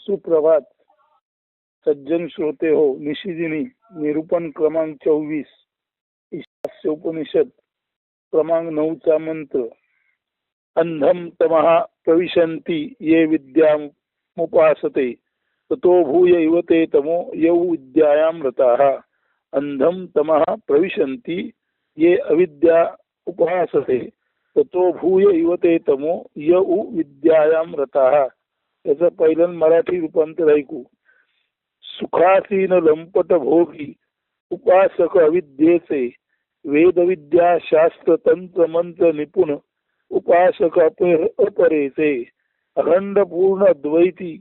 सुप्रभात सज्जन श्रोते हो. निशिदिनी निरूपण क्रमांक 24 ईशावास्य उपनिषद क्रमांक 9चा मंत्र. अंधम तमः प्रविशन्ति ये विद्यामुपासते ततो भूय इव ते तमो यौ विद्यायां रताः. अंधम तमः प्रविशन्ति ये अविद्या उपासते ततो भूय इव ते तमो यौ विद्यायां रताः. याचं पहिलं मराठी रूपांतर ऐकू. सुखासीन लंपट भोगी उपासक अविद्येचे वेदविद्या शास्त्र तंत्र मंत्र निपुण उपासक अपरेचे अखंड पूर्ण द्वैती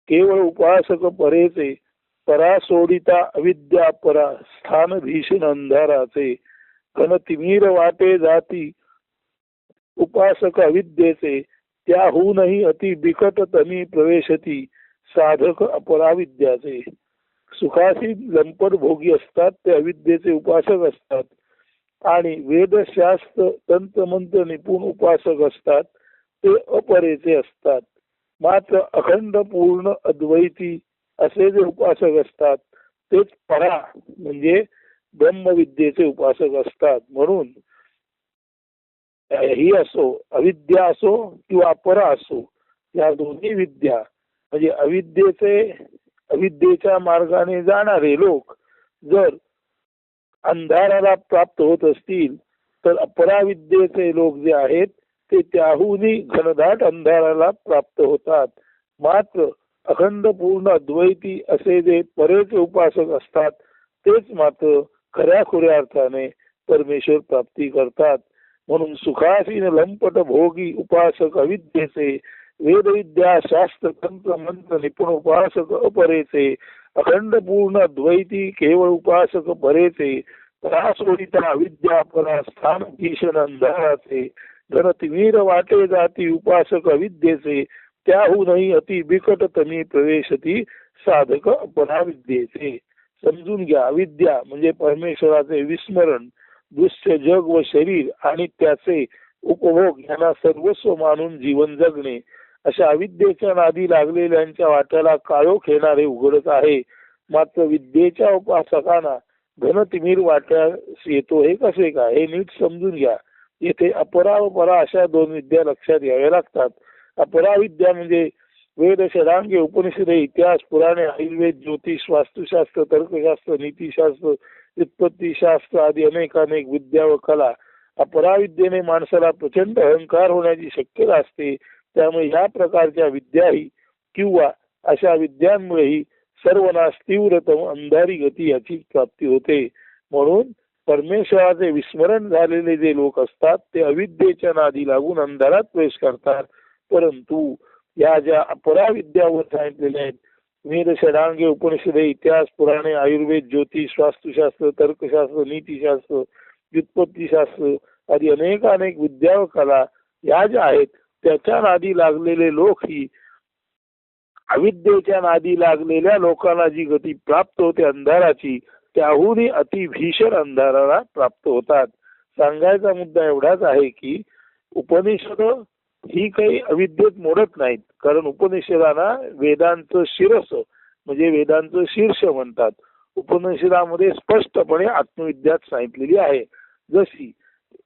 केवळ उपासक परेचे परा सोडिता अविद्या परा स्थान भीषण अंधाराचे घन तिमिर वाटे जाती उपासक अविद्येचे त्याहूनही अति बिकट तमी प्रवेशती साधक अपराविद्याचे. सुखासी लंपट भोगी असतात ते अविद्येचे उपासक असतात आणि वेदशास्त्र तंत्रमंत्र निपुण उपासक असतात ते अपरेचे असतात. मात्र अखंड पूर्ण अद्वैती असे जे उपासक असतात तेच परा म्हणजे ब्रह्मविद्येचे उपासक असतात. म्हणून ही असो अविद्या असो किंवा अपरा असो या दोन्ही विद्या म्हणजे अविद्येच्या मार्गाने जाणारे लोक जर अंधाराला प्राप्त होत असतील तर अपराविद्येचे लोक जे आहेत ते त्याहूनही घनदाट अंधाराला प्राप्त होतात. मात्र अखंड पूर्ण अद्वैती असे जे परेचे उपासक असतात तेच मात्र खऱ्या खुऱ्या अर्थाने परमेश्वर प्राप्ती करतात. म्हणून सुखासीन लंपट भोगी उपासक अविद्येचे वेदविद्या शास्त्र तंत्र मंत्र निपुण उपासक अपरेचे अखंड पूर्ण द्वैती केवळ उपासक परेचे परासोडिता अविद्या परा स्थान भीषण अंधाराचे घन तिमिर वाटे जाती उपासक अविद्येचे त्याहूनही अति बिकट तमी प्रवेशती साधक अपराविद्येचे. समजून घ्या. अविद्या म्हणजे परमेश्वराचे विस्मरण दृश्य जग व शरीर आणि त्याचे उपभोग यांना सर्वस्व मानून जीवन जगणे अशा अविद्येच्या नादी लागलेल्यांच्या वाट्याला काळोख येणारे उघडत आहे. मात्र विद्येच्या उपासकांना घन तिमिर वाट्यास येतो हे कसे काय हे नीट समजून घ्या. येथे अपरा व परा अशा दोन विद्या लक्षात घ्याव्या लागतात. अपरा विद्या म्हणजे वेद षडांगे उपनिषदे इतिहास पुराणे आयुर्वेद ज्योतिष वास्तुशास्त्र तर्कशास्त्र नीतिशास्त्र व्युत्पत्तीशास्त्र आदी अनेक विद्या व कला. अपराविद्येने माणसाला प्रचंड अहंकार होण्याची शक्यता असते. त्यामुळे या प्रकारच्या विद्याही किंवा अशा विद्यांमुळेही सर्वनाश तीव्रतम अंधारी गती याची प्राप्ती होते. म्हणून परमेश्वराचे विस्मरण झालेले जे लोक असतात ते अविद्येच्या नादी लागून अंधारात प्रवेश करतात. परंतु या ज्या अपराविद्यावर सांगितलेल्या आहेत वेद षडांगे उपनिषदे इतिहास पुराणे आयुर्वेद ज्योतिष वास्तुशास्त्र तर्कशास्त्र नीतिशास्त्र व्युत्पत्तीशास्त्र आदी अनेक विद्या व कला या ज्या आहेत त्याच्या नादी लागलेले लोक ही अविद्येच्या नादी लागलेल्या लोकांना जी गती प्राप्त होते अंधाराची त्याहूनही अति भीषण अंधाराला प्राप्त होतात. सांगायचा मुद्दा एवढाच आहे की उपनिषद ही काही अविद्येत मोडत नाहीत. कारण उपनिषदांना वेदांचं शिरस म्हणजे वेदांचं शीर्ष म्हणतात. उपनिषदामध्ये स्पष्टपणे आत्मविद्यात सांगितलेली आहे. जशी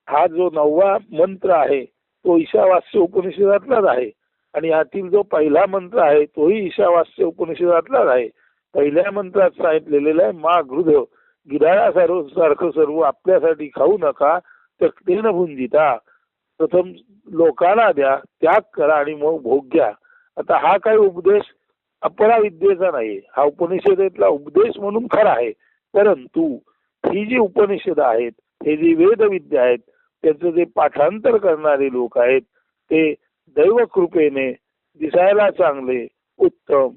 हा जो 9वा मंत्र आहे तो ईशावास्य उपनिषदातलाच आहे आणि यातील जो पहिला मंत्र आहे तोही ईशावास्य उपनिषदातलाच आहे. पहिल्या मंत्रात सांगितलेलं आहे मा गृध गिराळासारखं सर्व आपल्यासाठी खाऊ नका तक्तेन भुंजिता. प्रथम लोकांना द्या त्याग करा आणि मग भोग घ्या. आता हा काही उपदेश अपराविद्येचा नाही. हा उपनिषदेतला उपदेश म्हणून खरा आहे. परंतु ही जी उपनिषद आहेत हे जी वेदविद्या आहेत त्याचं जे पाठांतर करणारे लोक आहेत ते दैव कृपेने दिसायला चांगले उत्तम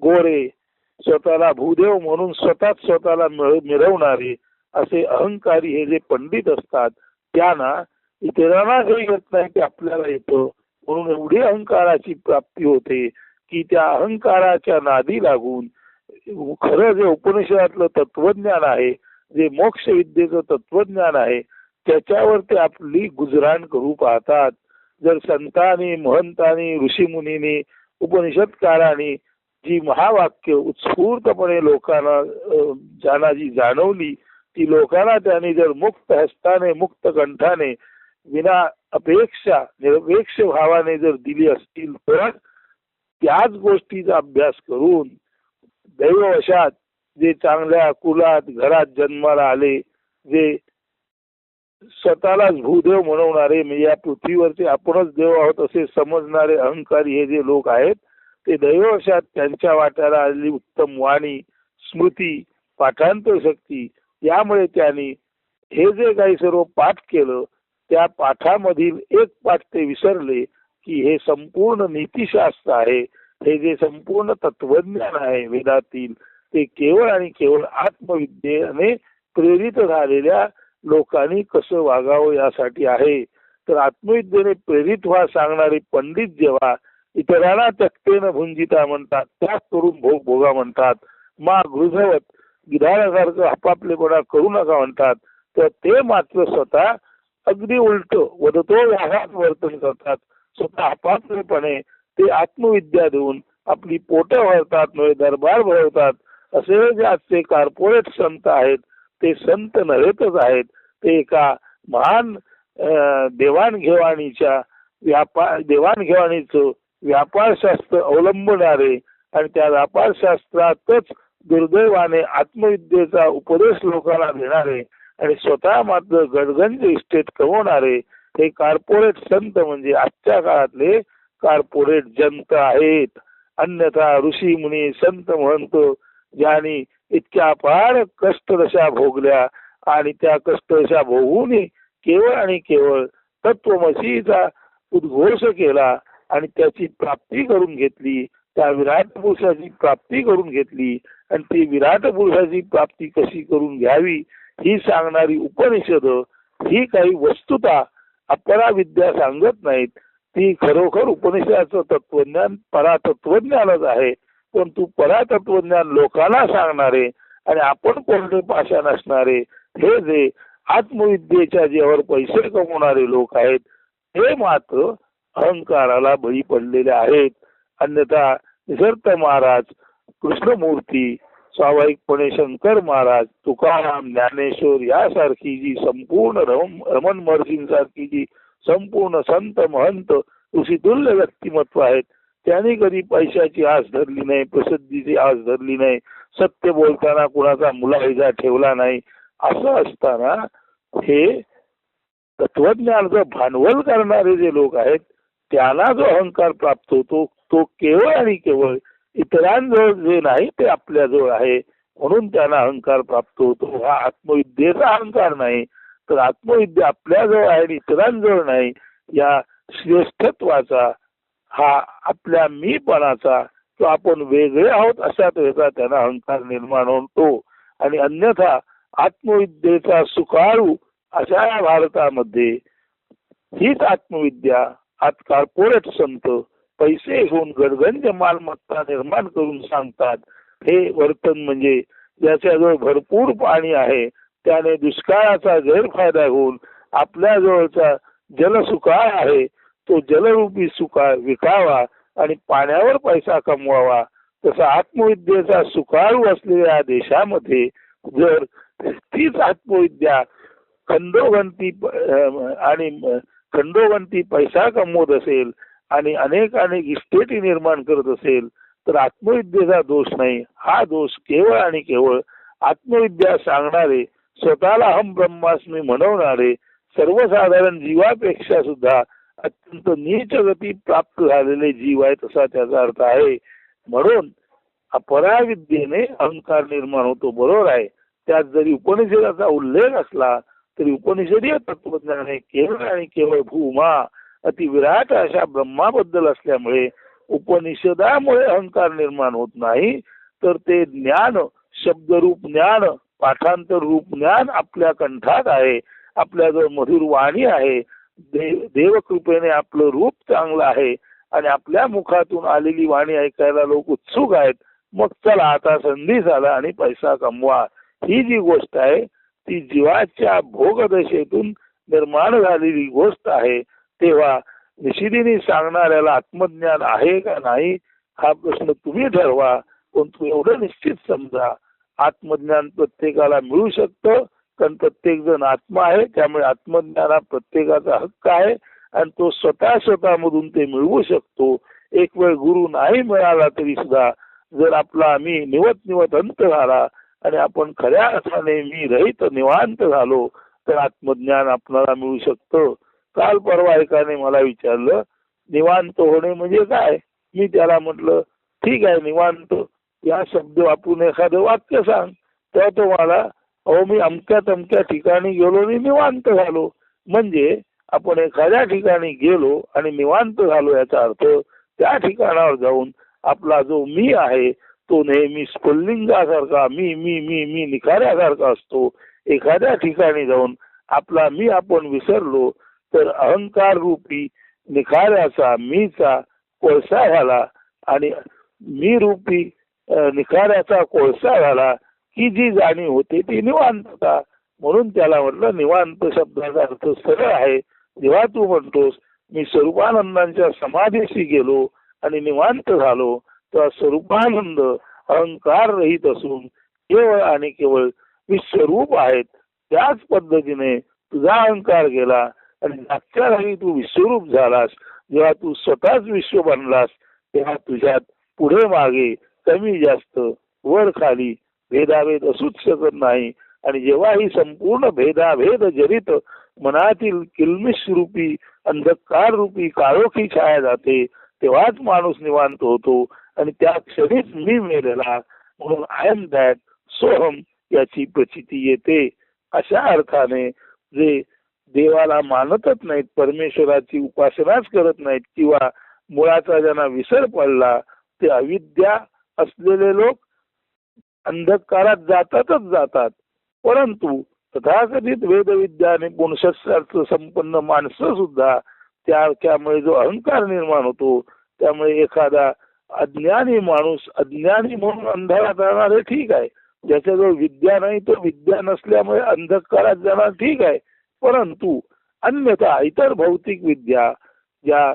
गोरे स्वतःला भूदेव म्हणून स्वतःला मिरवणारे असे अहंकारी हे जे पंडित असतात त्यांना इतरांना काही येत नाही ते आपल्याला येतं. म्हणून एवढी अहंकाराची प्राप्ती होते की त्या अहंकाराच्या नादी लागून खरं जे उपनिषदातलं तत्वज्ञान आहे जे मोक्ष विद्येचं तत्वज्ञान आहे त्याच्यावर ते आपली गुजराण करू पाहतात. जर संतांनी महंतांनी ऋषीमुनींनी उपनिषदकारांनी जी महावाक्य उत्स्फूर्तपणे लोकांना ज्यांना जी जाणवली ती लोकांना त्यांनी जर मुक्त हस्ताने मुक्त कंठाने विना अपेक्षा निरपेक्ष भावाने जर दिली असतील तर त्याच गोष्टीचा अभ्यास करून दैववशात जे चांगल्या कुलात घरात जन्माला आले, जे स्वतःलाच भूदेव म्हणवणारे म्हणजे या पृथ्वीवरचे आपणच देव आहोत असे समजणारे अहंकारी हे जे लोक आहेत ते दैववशात त्यांच्या वाट्याला आलेली उत्तम वाणी, स्मृती, पाठांतर शक्ती यामुळे त्यांनी हे जे काही सर्व पाठ केलं त्या पाठामधील एक पाठ ते विसरले की हे संपूर्ण नीतिशास्त्र आहे, हे जे संपूर्ण तत्वज्ञान आहे वेदातील ते केवळ आणि केवळ आत्मविद्येने प्रेरित झालेल्या लोकांनी कसं वागावं यासाठी आहे. तर आत्मविद्येने प्रेरित व्हा सांगणारे पंडित जेव्हा इतरांना त्यक्तेन भुंजिता म्हणतात, त्याग करून भोग भोगा म्हणतात, मा गृधवत गिधाडासारखं आपापलेपणा करू नका म्हणतात, तर ते मात्र स्वतः अगदी उलट वदतो व्याहात वर्तन करतात. स्वतः आपापलेपणे ते आत्मविद्या देऊन आपली पोटं भरतात, नव्हे दरबार भरवतात. असे जे आजचे कॉर्पोरेट संत आहेत ते संत नव्हेतच आहेत, ते एका महान देवाणघेवाणीच्या देवाणघेवाणीचं व्यापारशास्त्र अवलंबणारे आणि त्या व्यापारशास्त्रातच दुर्दैवाने आत्मविद्येचा उपदेश लोकांना देणारे आणि स्वतः मात्र गडगंज इस्टेट कमवणारे हे कॉर्पोरेट संत म्हणजे आजच्या काळातले कॉर्पोरेट जंत आहेत. अन्यथा ऋषी मुनी संत महंत ज्यांनी इतक्या अपार कष्टदशा भोगल्या आणि त्या कष्टदशा भोगून केवळ आणि केवळ तत्वमसीचा उद्घोष केला आणि त्याची प्राप्ती करून घेतली, त्या विराट पुरुषाची प्राप्ती करून घेतली आणि ती विराट पुरुषाची प्राप्ती कशी करून घ्यावी ही सांगणारी उपनिषद ही काही वस्तुता अपराविद्या सांगत नाहीत. ती खरोखर उपनिषदाचं तत्वज्ञान परातत्वज्ञानच आहे, पण तू परातत्वज्ञान लोकांना सांगणारे आणि आपण कोणते पाषाण असणारे हे जे आत्मविद्येच्या जीवावर पैसे कमवणारे लोक आहेत ते मात्र अहंकाराला बळी पडलेले आहेत. अन्यथा निसर्ग महाराज, कृष्णमूर्ती, स्वाभाविकपणे शंकर महाराज, तुकाराम, ज्ञानेश्वर यासारखी जी संपूर्ण रमण महर्षींसारखी जी संपूर्ण संत महंत ऋषितुल्य व्यक्तिमत्व आहेत त्यांनी कधी पैशाची आस धरली नाही, प्रसिद्धीची आस धरली नाही, सत्य बोलताना कुणाचा मुलाहिजा ठेवला नाही. असं असताना हे तत्वज्ञानाचं भांडवल करणारे जे लोक आहेत त्यांना जो अहंकार प्राप्त होतो तो केवळ आणि केवळ इतरांजवळ जे नाही ते आपल्याजवळ आहे म्हणून त्यांना अहंकार प्राप्त होतो. हा आत्मविद्येचा अहंकार नाही, तर आत्मविद्या आपल्याजवळ आहे आणि इतरांजवळ नाही या श्रेष्ठत्वाचा, हा आपल्या मीपणाचा किंवा आपण वेगळे आहोत अशा तऱ्हेचा त्यांना अहंकार निर्माण होतो. आणि अन्यथा आत्मविद्येचा सुकारू अशा या भारतामध्ये हीच आत्मविद्या आज कॉर्पोरेट संत पैसे घेऊन गडगंज मालमत्ता निर्माण करून सांगतात. हे वर्तन म्हणजे ज्याच्याजवळ भरपूर पाणी आहे त्याने दुष्काळाचा गैरफायदा घेऊन आपल्या जवळचा जलसुकाळ आहे तो जलरूपी सुकाळ विकावा आणि पाण्यावर पैसा कमवावा. तसा आत्मविद्येचा सुकाळू असलेल्या देशामध्ये जर तीच आत्मविद्या खंडोगंती पैसा कमवत असेल आणि अनेक इस्टेटी निर्माण करत असेल तर आत्मविद्येचा दोष नाही. हा दोष केवळ आणि केवळ आत्मविद्या सांगणारे, स्वतःला हम ब्रह्मास्मी म्हणवणारे सर्वसाधारण जीवापेक्षा सुद्धा अत्यंत नीच गती प्राप्त झालेले जीव आहेत असा त्याचा अर्थ आहे. म्हणून अपराविद्येने अहंकार निर्माण होतो, बरोबर आहे. त्यात जरी उपनिषदाचा उल्लेख असला तरी उपनिषदीय तत्वज्ञान हे केवळ आणि केवळ भूमा अतिविराट अशा ब्रह्माबद्दल असल्यामुळे उपनिषदामुळे अहंकार निर्माण होत नाही, तर ते ज्ञान, शब्दरूप ज्ञान, पाठांतर रूप ज्ञान आपल्या कंठात आहे, आपल्याजवळ मधुर वाणी आहे, देवकृपेने आपलं रूप चांगलं आहे आणि आपल्या मुखातून आलेली वाणी ऐकायला लोक उत्सुक आहेत. मग चला आता संधी झाला आणि पैसा कमवा. ही जी गोष्ट आहे ती जीवाच्या भोगदशेतून निर्माण झालेली गोष्ट आहे. तेव्हा निशिदिनी सांगणाऱ्याला आत्मज्ञान आहे का नाही हा प्रश्न तुम्ही ठरवा. पण तू एवढं निश्चित समजा, आत्मज्ञान प्रत्येकाला मिळू शकतं, कारण प्रत्येक जण आत्मा आहे. त्यामुळे आत्मज्ञान हा प्रत्येकाचा हक्क आहे आणि तो स्वतःमधून ते मिळवू शकतो. एक वेळ गुरु नाही मिळाला तरी सुद्धा जर आपला मी निवत अंत झाला आणि आपण खऱ्या अर्थाने मी रहित निवांत झालो तर आत्मज्ञान आपल्याला मिळू शकतं. काल परवा एकाने मला विचारलं, निवांत होणे म्हणजे काय? मी त्याला म्हटलं, ठीक आहे, निवांत या शब्द वापरून एखादं वाक्य सांग. तेव्हा तो मला, अहो मी अमक्या तमक्या ठिकाणी गेलो आणि निवांत झालो. म्हणजे आपण एखाद्या ठिकाणी गेलो आणि निवांत झालो याचा अर्थ त्या ठिकाणावर जाऊन आपला जो मी आहे तो नेहमी स्फुल्लिंगासारखा मी मी मी मी निखाऱ्यासारखा असतो. एखाद्या ठिकाणी जाऊन आपला मी आपण विसरलो तर अहंकार रूपी निखाऱ्याचा मीचा कोळसा झाला आणि मी रूपी निखाऱ्याचा कोळसा झाला की जी जाणीव होते ती निवांतता. म्हणून त्याला म्हटलं निवांत शब्दाचा अर्थ सरळ आहे. जेव्हा तू म्हणतोस मी स्वरूपानंदांच्या समाधीशी गेलो आणि निवांत झालो तर स्वरूपानंद अहंकार रहित असून केवळ आणि केवळ विश्वरूप आहेत. त्याच पद्धतीने तुझा अहंकार गेला आणि मागच्या जागी तू विश्वरूप झालास. जेव्हा तू स्वतःच विश्व बनलास तेव्हा तुझ्यात पुढे मागे कमी जास्त वर खाली भेदाभेद असूच शकत नाही. आणि जेव्हा ही संपूर्ण भेदाभेद जरित मनातील किलमिश रूपी अंधकार रूपी काळोखी छाया जाते तेव्हाच माणूस निवांत होतो आणि त्या क्षणीच मी मेलेला म्हणून आय एम दॅट सोहम याची प्रचिती येते. अशा अर्थाने जे देवाला मानतच नाहीत, परमेश्वराची उपासनाच करत नाहीत किंवा मुळाचा ज्यांना विसर पडला ते अविद्या असलेले लोक अंधकारात जातात. परंतु तथाकथित वेदविद्या आणि गुणशस्त्रार्थ संपन्न माणसं सुद्धा त्यामुळे जो अहंकार निर्माण होतो त्यामुळे एखादा अज्ञानी माणूस अज्ञानी म्हणून अंधारात राहणार हे ठीक आहे. ज्याच्याजवळ विद्या नाही तो विद्या नसल्यामुळे अंधकारात जाणार ठीक आहे. परंतु अन्यथा इतर भौतिक विद्या ज्या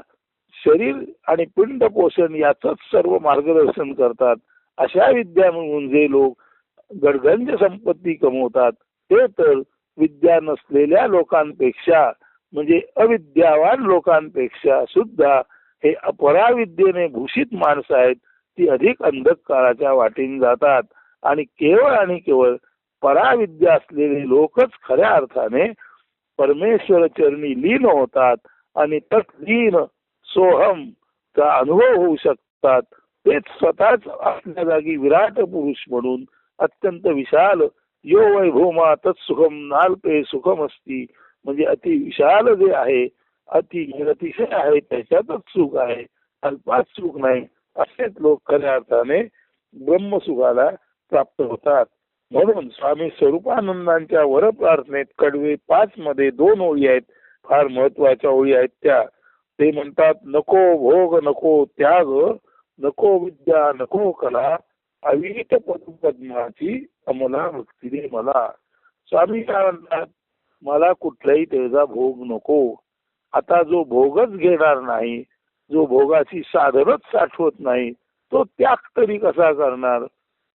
शरीर आणि पिंड पोषण याचंच सर्व मार्गदर्शन करतात अशा विद्या म्हणून जे लोक गडगंज संपत्ती कमवतात ते तर विद्या नसलेल्या लोकांपेक्षा म्हणजे अविद्यावान लोकांपेक्षा सुद्धा हे अपराविद्येने भूषित माणसं आहेत. ती अधिक अंधकाराच्या वाटेने जातात आणि केवळ पराविद्या असलेले लोकच खऱ्या अर्थाने परमेश्वर चरणी लीन होतात आणि तत्लीन सोहम चा अनुभव होऊ शकतात. तेच स्वतःच आपल्या जागी विराट पुरुष म्हणून अत्यंत विशाल यो वैभोमा तत्सुखम नाल्पे सुखम असती म्हणजे अति विशाल जे आहे अतिशय आहे त्याच्यातच सुख आहे, अल्पात सुख नाही. असेच लोक खऱ्या अर्थाने ब्रह्मसुखाला प्राप्त होतात. म्हणून स्वामी स्वरूपानंदांच्या वर प्रार्थनेत कडवे 5 मध्ये 2 ओळी आहेत, फार महत्वाच्या ओळी आहेत त्या. ते म्हणतात, नको भोग नको त्याग नको विद्या नको कला अविहित पद्माची अमला भक्ती दे मला. स्वामी काय म्हणतात, मला कुठलाही त्याचा भोग नको. आता जो भोगच घेणार नाही, जो भोगाची साधनच साठवत नाही तो त्याग तरी कसा करणार.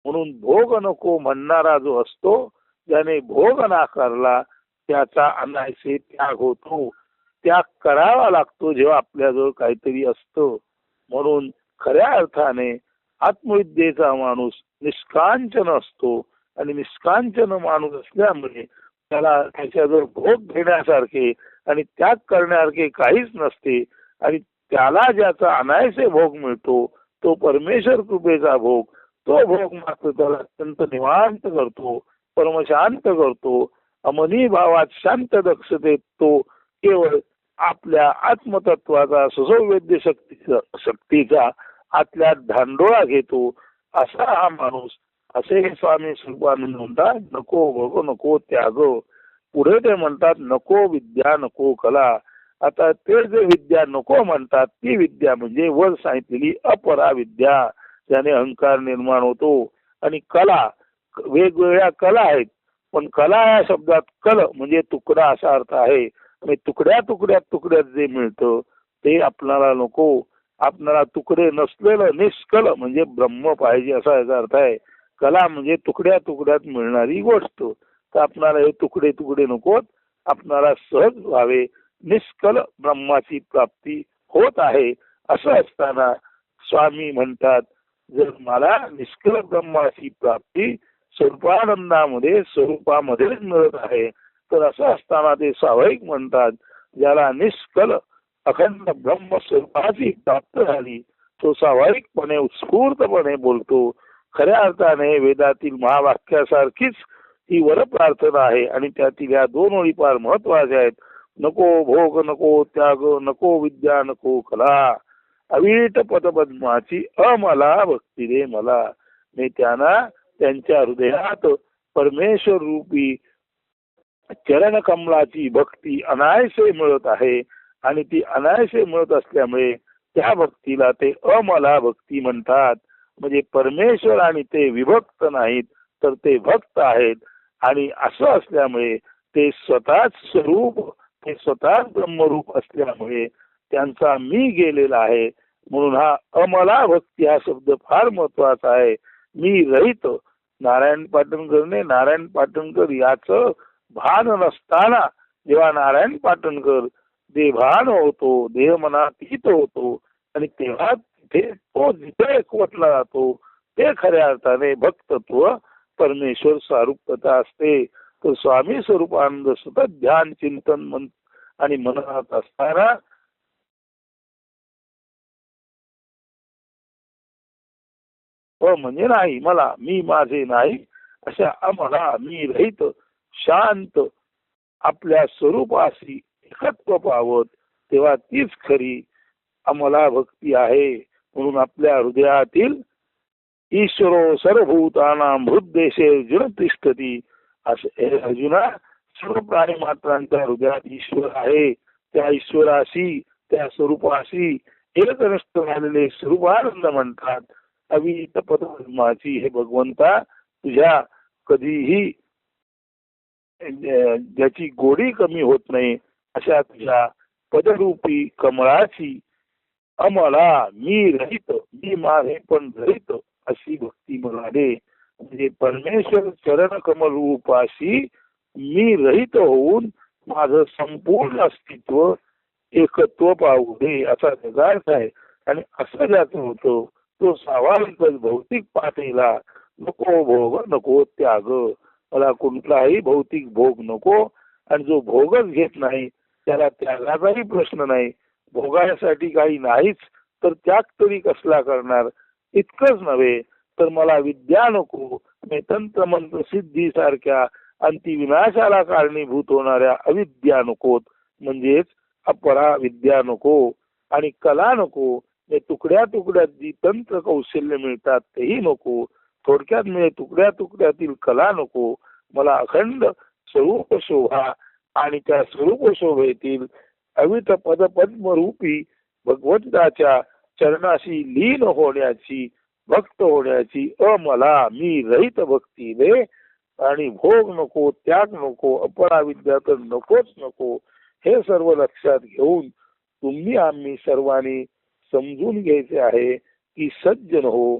म्हणून भोग नको म्हणणारा जो असतो ज्याने भोग नाकारला त्याचा अनायसे त्याग होतो. त्याग करावा लागतो जेव्हा आपल्याजवळ काहीतरी असतं. म्हणून खऱ्या अर्थाने आत्मविद्येचा माणूस निष्कांचन असतो आणि निष्कांचन माणूस असल्यामुळे त्याला त्याच्याजवळ भोग घेण्यासारखे आणि त्याग करण्यासारखे काहीच नसते. आणि त्याला ज्याचा अनायसे भोग मिळतो तो परमेश्वर कृपेचा भोग, तो भोग मात्र त्याला अत्यंत निवांत करतो, परमशांत करतो. अमनी भावात शांत दक्षतेत तो केवळ आपल्या आत्मतत्वाचा सुसंवेद्य शक्तीचा आतल्यात धांडोळा घेतो. असा हा माणूस, असे हे स्वामी स्वरूपानंद म्हणतात, नको भोग नको त्याग. पुढे ते म्हणतात नको विद्या नको कला. आता ते जे विद्या नको म्हणतात ती विद्या म्हणजे वर सांगितलेली अपराविद्या, ज्याने अहंकार निर्माण होतो. आणि कला, वेगवेगळ्या कला आहेत, पण कला या शब्दात कल म्हणजे तुकडा असा अर्थ आहे. आणि तुकड्यात जे मिळतं ते आपल्याला नको. आपणाला तुकडे नसलेलं निष्कल म्हणजे ब्रह्म पाहिजे असा याचा अर्थ आहे. कला म्हणजे तुकड्या तुकड्यात मिळणारी गोष्ट. तर आपणाला हे तुकडे तुकडे नकोत, आपणाला सहज व्हावे, निष्कल ब्रह्माची प्राप्ती होत आहे. असं असताना स्वामी म्हणतात, जर मला निष्कल ब्रह्माची प्राप्ती स्वरूपानंदामध्ये स्वरूपामध्येच मिळत आहे, तर असं असताना ते स्वाभाविक म्हणतात, ज्याला निष्कल अखंड ब्रह्म स्वरूपाची प्राप्त झाली तो स्वाभाविकपणे उत्स्फूर्तपणे बोलतो. खऱ्या अर्थाने वेदातील महावाक्यासारखीच ही वर प्रार्थना आहे आणि त्यातील या दोन ओळी फार महत्वाच्या आहेत. नको भोग नको त्याग नको विद्या नको कला, अवीट पदपद्माची अमला भक्ती रे मला. मी त्यांना त्यांच्या हृदयात परमेश्वर रूपी चरण कमलाची भक्ती अनायसे मिळत आहे आणि ती अनायसे मिळत असल्यामुळे त्या भक्तीला ते अमला भक्ती म्हणतात. म्हणजे परमेश्वर आणि ते विभक्त नाहीत तर ते भक्त आहेत. आणि असं असल्यामुळे ते स्वतःच स्वरूप, ते स्वतःच ब्रह्मरूप असल्यामुळे त्यांचा मी गेलेला आहे. म्हणून हा अमला भक्ती हा शब्द फार महत्वाचा आहे. मी रहित नारायण पाटणकरने, नारायण पाटणकर याचं भान नसताना जेव्हा नारायण पाटणकर देभान होतो, देह मनातीत होतो आणि तेव्हा तिथे तो जिथे एकवटला जातो ते खऱ्या अर्थाने भक्तत्व परमेश्वर स्वरूपता असते. तर स्वामी स्वरूपानंद सतत ध्यान चिंतन मन आणि मननात असताना म्हणजे नाही मला, मी माझे नाही अशा आम्हाला मी रहित शांत आपल्या स्वरूपाशी एकत्व पावत, तेव्हा तीच खरी आम्हाला भक्ती आहे. म्हणून आपल्या हृदयातील ईश्वरो सर्वभूतानां हृद्देशे अर्जुन तिष्ठती. असे अर्जुना, सर्व प्राणी मात्रांच्या हृदयात ईश्वर आहे. त्या ईश्वराशी, त्या स्वरूपाशी एकनिष्ठ झालेले स्वरूपानंद म्हणतात. अवीत पदपद्माची, हे भगवंता तुझ्या कधीही ज्याची गोडी कमी होत नाही अशा तुझ्या पदरूपी कमळाची अमला मी रहित, मी माझे पण रहित अशी भक्ती मला दे. म्हणजे परमेश्वर चरण कमल रूपाशी मी रहित होऊन माझं संपूर्ण अस्तित्व एकत्व पाहू दे असा त्याचा अर्थ आहे. आणि असं ज्याचं होतं तो स्वाभाविकच भौतिक पातळीला नको भोग नको त्याग, मला कुठलाही भौतिक भोग नको. आणि जो भोगच घेत नाही त्याला त्यागाचाही प्रश्न नाही. भोगासाठी काही नाहीच तर त्याग तरी कसला करणार. इतकंच नव्हे तर मला विद्या नको, तंत्र मंत्र सिद्धी सारख्या अंती विनाशाला कारणीभूत होणाऱ्या अविद्या नकोत, म्हणजेच अपरा विद्या नको. आणि कला नको, तुकड्या तुकड्यात जी तंत्र कौशल्य मिळतात तेही नको. थोडक्यात म्हणजे तुकड्या तुकड्यातील कला नको. मला अखंड स्वरूप शोभा आणि त्या स्वरूप शोभेतील अवित पद पद्मरूपी भगवंताच्या चरणाशी लीन होण्याची, भक्त होण्याची अमला मी रहित भक्ती दे. आणि भोग नको, त्याग नको, अपरा विद्या तर नकोच नको. हे सर्व लक्षात घेऊन तुम्ही आम्ही सर्वांनी समजून घ्यायचे आहे की सज्जन हो,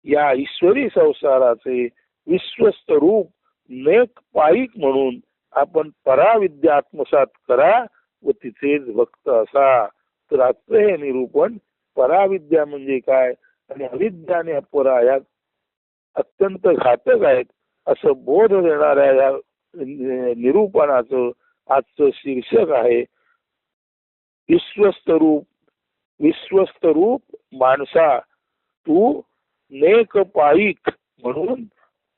या ईश्वरी संसाराचे विश्वस्त रूप नेक पाईक म्हणून आपण पराविद्या आत्मसात करा व तिथेच भक्त असा. तर आजचं हे निरूपण पराविद्या म्हणजे काय आणि अविद्या आणि अपरा या अत्यंत घातक आहेत असं बोध देणाऱ्या या निरूपणाचं आजचं शीर्षक आहे. विश्वस्त रूप, विश्वस्त रूप माणसा तू नेक पाईक म्हणून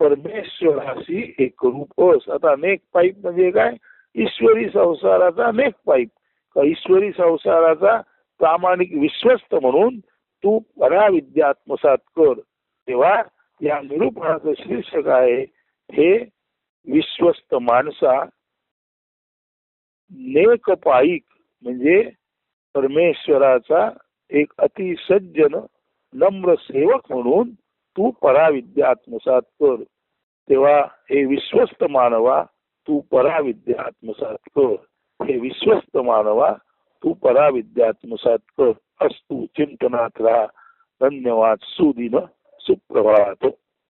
परमेश्वराशी एक रूपस. आता नेक पाईक म्हणजे काय, ईश्वरी संसाराचा नेक पाईक, ईश्वरी संसाराचा प्रामाणिक विश्वस्त म्हणून तू पराविद्या आत्मसात कर. तेव्हा या निरूपणाचं शीर्षक आहे हे विश्वस्त माणसा नेक पाईक म्हणजे परमेश्वराचा एक अतिसज्जन नम्र सेवक म्हणून तू पराविद्या आत्मसात कर. तेव्हा हे विश्वस्त मानवा तू पराविद्या आत्मसात कर. हे विश्वस्त मानवा तू पराविद्या आत्मसात कर असतु चिंतनात राहा. धन्यवाद. सुदिन सुप्रभात.